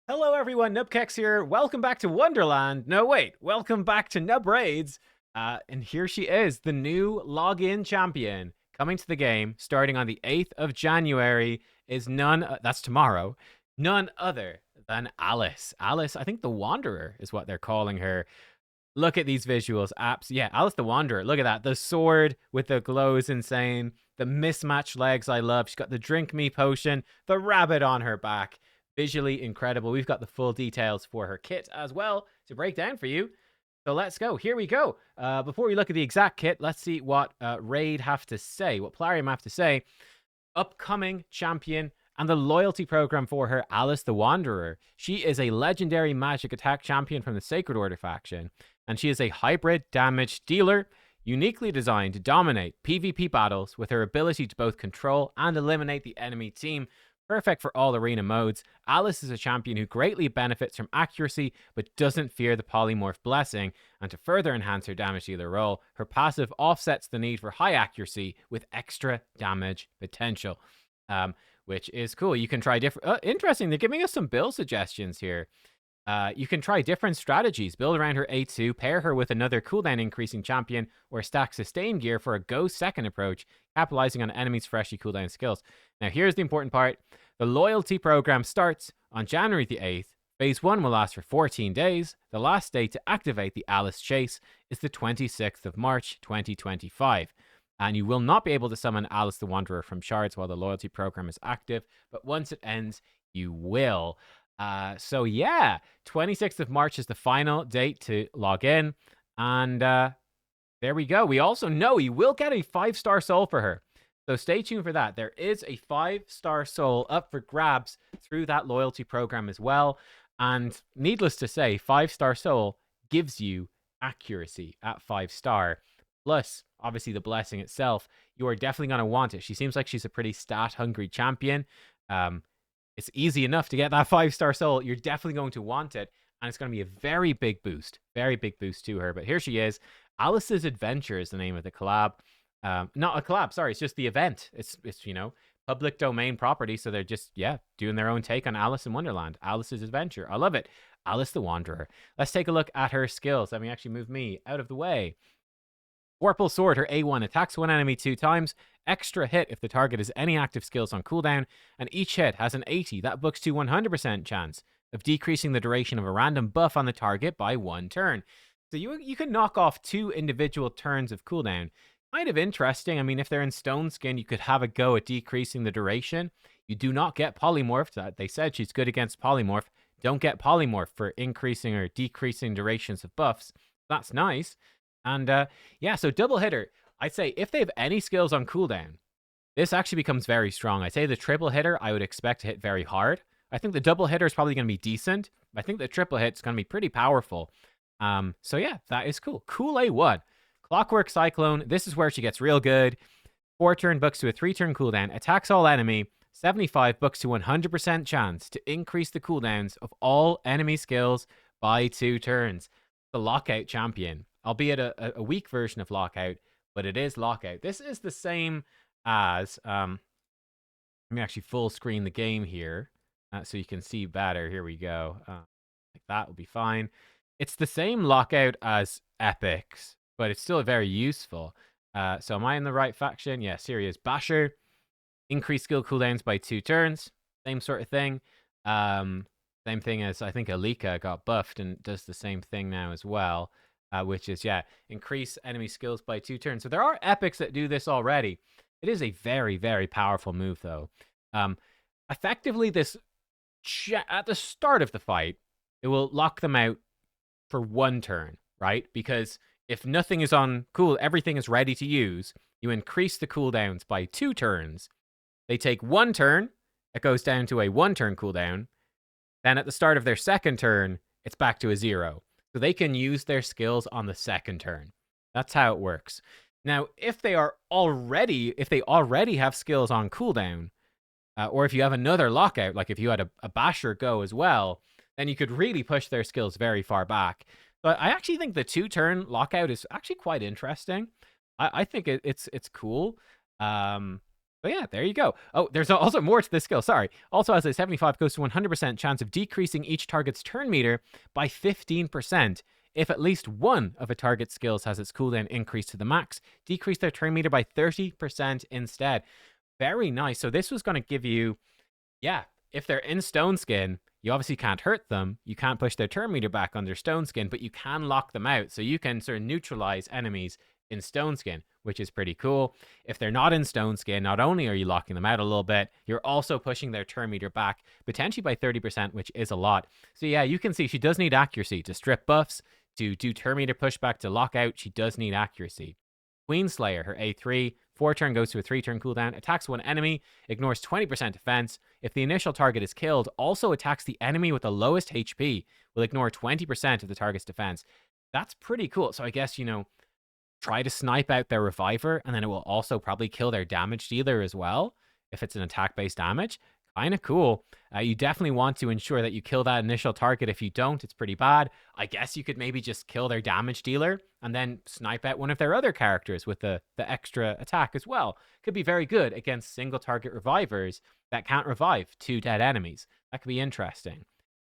Hello everyone, nubkeks here. Welcome back to Wonderland. No, wait, welcome back to Nub Raids. And here she is, the new login champion. Coming to the game, starting on the 8th of January, is that's tomorrow, none other than Alice. Alice, I think the Wanderer is what they're calling her. Look at these visuals. Yeah, Alice the Wanderer. Look at that. The sword with the glow is insane. The mismatched legs I love. She's got the drink me potion, the rabbit on her back. Visually incredible. We've got the full details for her kit as well to break down for you. So let's go. Here we go. Before we look at the exact kit, let's see what Raid have to say, what Plarium have to say. Upcoming champion and the loyalty program for her, Alice the Wanderer. She is a legendary magic attack champion from the Sacred Order faction, and she is a hybrid damage dealer, uniquely designed to dominate PvP battles with her ability to both control and eliminate the enemy team. Perfect for all arena modes. Alice is a champion who greatly benefits from accuracy, but doesn't fear the polymorph blessing, and to further enhance her damage dealer role, her passive offsets the need for high accuracy with extra damage potential, which is cool. You can try different... interesting, they're giving us some build suggestions here. You can try different strategies. Build around her A2, pair her with another cooldown increasing champion, or stack sustain gear for a go second approach, capitalizing on enemies' freshly cooldown skills. Now, here's the important part. The loyalty program starts on January the 8th. Phase 1 will last for 14 days. The last day to activate the Alice Chase is the 26th of March, 2025. And you will not be able to summon Alice the Wanderer from shards while the loyalty program is active, but once it ends, you will. So yeah, 26th of March is the final date to log in. And there we go. We also know you will get a 5-star soul for her. So stay tuned for that. There is a 5-star soul up for grabs through that loyalty program as well. And needless to say, 5-star soul gives you accuracy at 5-star. Plus, obviously, the blessing itself. You are definitely going to want it. She seems like she's a pretty stat-hungry champion. It's easy enough to get that 5-star soul. You're definitely going to want it. And it's going to be a very big boost to her. But here she is. Alice's Adventure is the name of the collab. Not a collab, sorry. It's just the event. It's you know, public domain property. So they're just, yeah, doing their own take on Alice in Wonderland. Alice's Adventure. I love it. Alice the Wanderer. Let's take a look at her skills. Let me actually move me out of the way. Vorpal Sword, her A1 attacks one enemy 2 times, extra hit if the target has any active skills on cooldown, and each hit has an 80, that books to 100% chance of decreasing the duration of a random buff on the target by 1 turn. So you can knock off 2 individual turns of cooldown. Kind of interesting. I mean, if they're in Stone Skin, you could have a go at decreasing the duration. You do not get polymorphed. They said she's good against polymorph. Don't get polymorph for increasing or decreasing durations of buffs. That's nice. And yeah, so double hitter. I'd say if they have any skills on cooldown, this actually becomes very strong. I'd say the triple hitter, I would expect to hit very hard. I think the double hitter is probably going to be decent. I think the triple hit is going to be pretty powerful. So yeah, that is cool. Cool A1. Clockwork Cyclone. This is where she gets real good. 4-turn books to a 3-turn cooldown. Attacks all enemy. 75 books to 100% chance to increase the cooldowns of all enemy skills by 2 turns. The Lockout champion. Albeit a weak version of Lockout, but it is Lockout. This is the same as... let me actually full screen the game here so you can see better. Here we go. Like that will be fine. It's the same Lockout as Epics, but it's still very useful. So am I in the right faction? Yeah, Serious Basher. Increase skill cooldowns by 2 turns. Same sort of thing. Same thing as, I think, Alika got buffed and does the same thing now as well. Which is, yeah, increase enemy skills by 2 turns. So there are epics that do this already. It is a very, very powerful move, though. Effectively, this at the start of the fight, it will lock them out for 1 turn, right? Because if nothing is on cool, everything is ready to use, you increase the cooldowns by 2 turns. They take 1 turn, it goes down to a 1-turn cooldown. Then at the start of their 2nd turn, it's back to a 0. So they can use their skills on the 2nd turn. That's how it works. Now, if they already have skills on cooldown, or if you have another Lockout, like if you had a Basher go as well, then you could really push their skills very far back. But I actually think the 2-turn Lockout is actually quite interesting. I think it's cool. So yeah, there you go. Oh, there's also more to this skill. Sorry. Also has a 75 goes to 100% chance of decreasing each target's turn meter by 15%. If at least one of a target's skills has its cooldown increased to the max, decrease their turn meter by 30% instead. Very nice. So this was going to give you, yeah, if they're in Stone Skin, you obviously can't hurt them. You can't push their turn meter back on their Stone Skin, but you can lock them out. So you can sort of neutralize enemies in Stone Skin, which is pretty cool. If they're not in Stone Skin, not only are you locking them out a little bit, you're also pushing their turn meter back, potentially by 30%, which is a lot. So yeah, you can see she does need accuracy to strip buffs, to do turn meter pushback, to lock out. She does need accuracy. Queenslayer, her A3, 4-turn goes to a 3-turn cooldown, attacks one enemy, ignores 20% defense. If the initial target is killed, also attacks the enemy with the lowest HP, will ignore 20% of the target's defense. That's pretty cool. So I guess, try to snipe out their reviver, and then it will also probably kill their damage dealer as well, if it's an attack-based damage. Kind of cool. You definitely want to ensure that you kill that initial target. If you don't, it's pretty bad. I guess you could maybe just kill their damage dealer and then snipe out one of their other characters with the extra attack as well. Could be very good against single target revivers that can't revive 2 dead enemies. That could be interesting.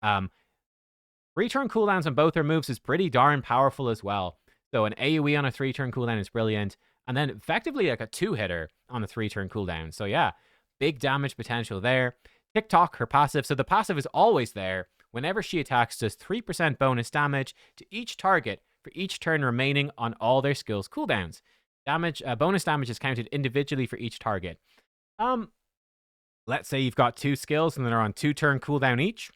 3-turn cooldowns on both their moves is pretty darn powerful as well. So an AoE on a 3-turn cooldown is brilliant. And then effectively like a 2-hitter on a 3-turn cooldown. So yeah, big damage potential there. TikTok, her passive. So the passive is always there. Whenever she attacks, does 3% bonus damage to each target for each turn remaining on all their skills cooldowns. Bonus damage is counted individually for each target. Let's say you've got 2 skills and they're on 2-turn cooldown each.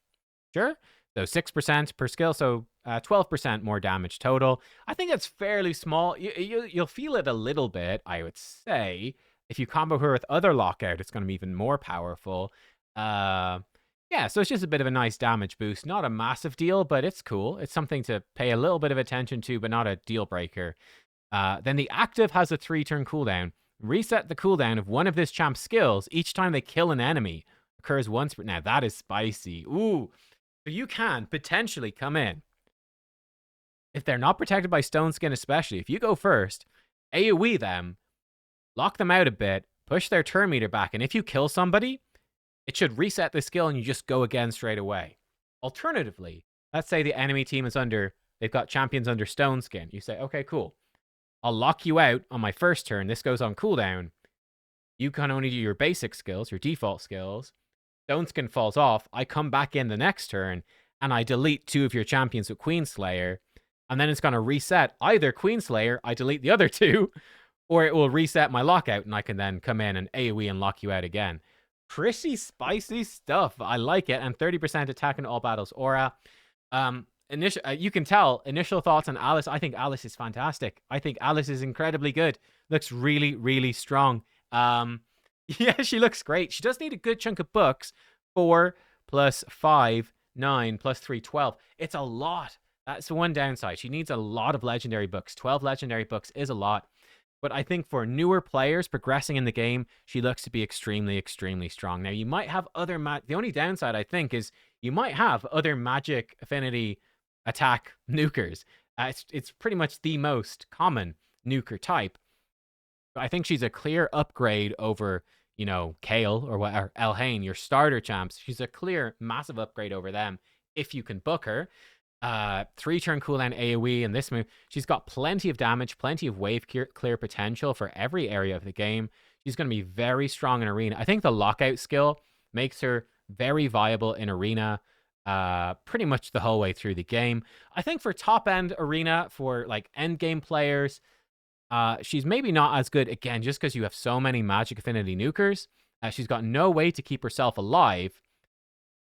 Sure. So 6% per skill, so 12% more damage total. I think it's fairly small. You'll feel it a little bit, I would say. If you combo her with other lockout, it's going to be even more powerful. Yeah, so it's just a bit of a nice damage boost. Not a massive deal, but it's cool. It's something to pay a little bit of attention to, but not a deal breaker. Then the active has a 3-turn cooldown. Reset the cooldown of one of this champ's skills each time they kill an enemy. Occurs once per... Now, that is spicy. Ooh. So you can potentially come in. If they're not protected by Stone Skin especially, if you go first, AoE them, lock them out a bit, push their turn meter back, and if you kill somebody, it should reset the skill and you just go again straight away. Alternatively, let's say the enemy team is they've got champions under Stone Skin. You say, okay, cool. I'll lock you out on my first turn. This goes on cooldown. You can only do your basic skills, your default skills. Stone Skin falls off. I come back in the next turn and I delete 2 of your champions with Queenslayer. And then it's going to reset either Queenslayer, I delete the other 2, or it will reset my lockout and I can then come in and AoE and lock you out again. Pretty spicy stuff. I like it. And 30% attack in all battles aura. You can tell, initial thoughts on Alice. I think Alice is fantastic. I think Alice is incredibly good. Looks really, really strong. Yeah, she looks great. She does need a good chunk of books. 4 + 5, 9 + 3, 12. It's a lot. That's the one downside. She needs a lot of legendary books. 12 legendary books is a lot. But I think for newer players progressing in the game, she looks to be extremely, extremely strong. Now, you might have other... The only downside, I think, is you might have other magic affinity attack nukers. It's pretty much the most common nuker type. But I think she's a clear upgrade over, Kale or Elhain, your starter champs. She's a clear, massive upgrade over them if you can book her. 3-turn cooldown AoE in this move. She's got plenty of damage, plenty of wave clear potential for every area of the game. She's going to be very strong in Arena. I think the lockout skill makes her very viable in Arena pretty much the whole way through the game. I think for top-end Arena, for like end-game players, she's maybe not as good, again, just because you have so many Magic Affinity nukers. She's got no way to keep herself alive.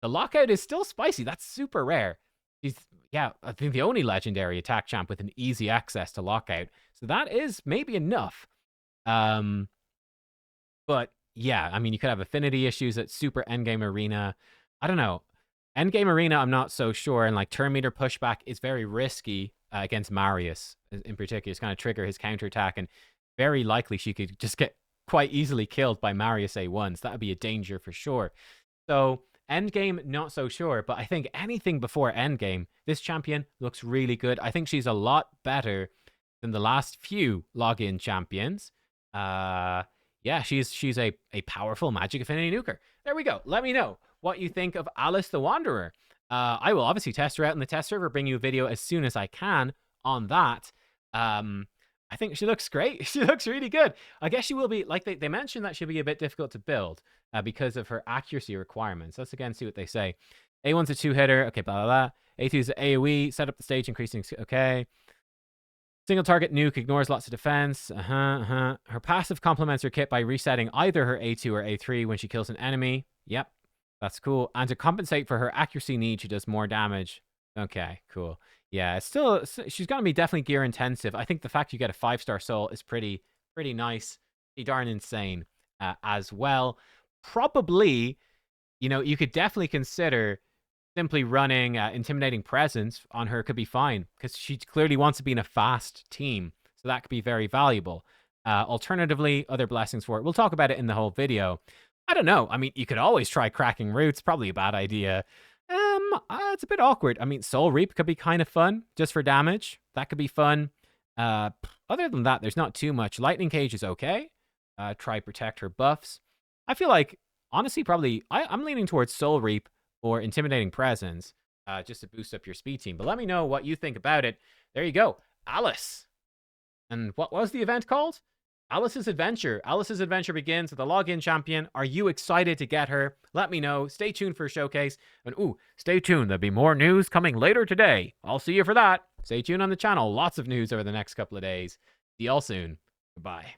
The lockout is still spicy. That's super rare. She's, I think the only legendary attack champ with an easy access to lockout. So that is maybe enough. But yeah, I mean, you could have affinity issues at super endgame Arena. I don't know. Endgame Arena, I'm not so sure. And like turn meter pushback is very risky against Marius in particular. It's going to trigger his counterattack, and very likely she could just get quite easily killed by Marius A1s. That would be a danger for sure. So endgame, not so sure, but I think anything before endgame, this champion looks really good. I think she's a lot better than the last few login champions. Yeah, yeah, she's a powerful magic affinity nuker. There we go. Let me know what you think of Alice the Wanderer. I will obviously test her out in the test server, bring you a video as soon as I can on that. I think she looks great. She looks really good. I guess she will be, like they mentioned that she'll be a bit difficult to build because of her accuracy requirements. Let's again see what they say. A1's a 2-hitter. Okay, blah, blah, blah. A2 is AoE. Set up the stage, increasing. Okay. Single target nuke, ignores lots of defense. Her passive complements her kit by resetting either her A2 or A3 when she kills an enemy. Yep, that's cool. And to compensate for her accuracy need, she does more damage. Okay, cool. Yeah, it's still, she's going to be definitely gear intensive. I think the fact you get a 5-star soul is pretty nice. Pretty darn insane as well. Probably, you know, you could definitely consider simply running Intimidating Presence on her could be fine, because she clearly wants to be in a fast team. So that could be very valuable. Alternatively, other blessings for it. We'll talk about it in the whole video. I don't know. I mean, you could always try cracking roots. Probably a bad idea. It's a bit awkward. I mean, Soul Reap could be kind of fun just for damage. That could be fun. Other than that, there's not too much. Lightning Cage is okay. Try Protect her buffs. I feel like, honestly, probably, I'm leaning towards Soul Reap or Intimidating Presence, just to boost up your speed team. But let me know what you think about it. There you go. Alice. And what was the event called? Alice's Adventure. Alice's Adventure begins with a login champion. Are you excited to get her? Let me know. Stay tuned for a showcase. And stay tuned. There'll be more news coming later today. I'll see you for that. Stay tuned on the channel. Lots of news over the next couple of days. See y'all soon. Goodbye.